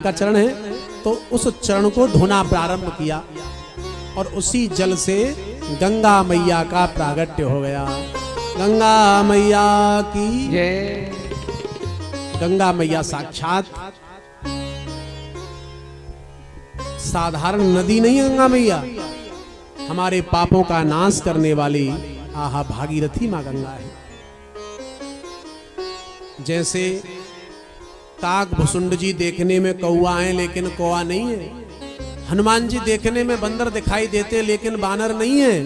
का चरण है, तो उस चरण को धोना प्रारंभ किया और उसी जल से गंगा मैया का प्रागट्य हो गया। गंगा मैया की जय। गंगा मैया साक्षात साधारण नदी नहीं है। गंगा मैया हमारे पापों का नाश करने वाली आहा भागीरथी मां गंगा है। जैसे काक भुसुंड जी देखने में कौआ है लेकिन कौआ नहीं है, हनुमान जी देखने में बंदर दिखाई देते लेकिन बानर नहीं है,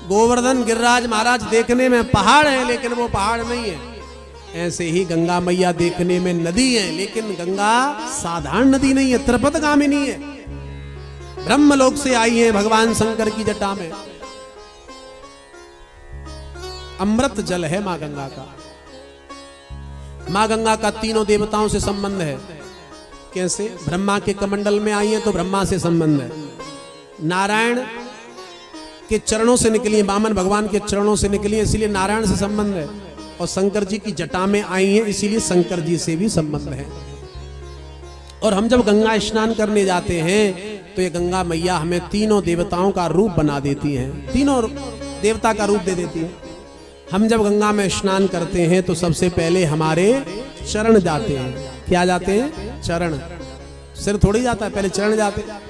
गोवर्धन गिरिराज महाराज देखने में पहाड़ है लेकिन वो पहाड़ नहीं है, ऐसे ही गंगा मैया देखने में नदी है लेकिन गंगा साधारण नदी नहीं है, त्रिपथगामिनी है। ब्रह्मलोक से आई है भगवान शंकर की जटा में। अमृत जल है मां गंगा का। मां गंगा का तीनों देवताओं से संबंध है। कैसे? ब्रह्मा के कमंडल में आई है तो ब्रह्मा से संबंध है, नारायण के चरणों से निकली है, वामन भगवान के चरणों से निकली है इसीलिए नारायण से संबंध है, और शंकर जी की जटा में आई है इसीलिए शंकर जी से भी संबंध है। और हम जब गंगा स्नान करने जाते हैं तो ये गंगा मैया हमें तीनों देवताओं का रूप बना देती हैं, तीनों देवता का रूप दे देती है। हम जब गंगा में स्नान करते हैं तो सबसे पहले हमारे चरण जाते हैं। क्या जाते हैं? चरण। सिर थोड़ी जाता है, पहले चरण जाते हैं।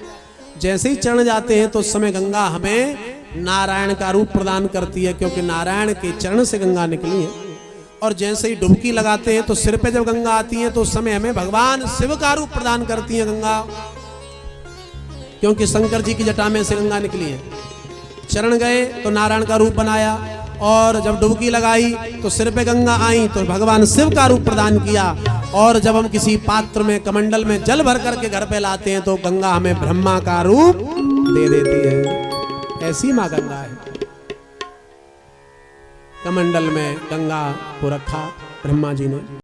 जैसे ही चरण जाते हैं तो उस समय गंगा हमें नारायण का रूप प्रदान करती है, क्योंकि नारायण के चरण से गंगा निकली है। और जैसे ही डुबकी लगाते हैं तो सिर पे जब गंगा आती है तो उस समय हमें भगवान शिव का रूप प्रदान करती है गंगा, क्योंकि शंकर जी की जटा में से गंगा निकली है। चरण गए तो नारायण का रूप बनाया, और जब डुबकी लगाई तो सिर पे गंगा आई तो भगवान शिव का रूप प्रदान किया। और जब हम किसी पात्र में कमंडल में जल भर करके घर पे लाते हैं तो गंगा हमें ब्रह्मा का रूप दे देती है। ऐसी मां गंगा है। कमंडल में गंगा को रखा ब्रह्मा जी ने।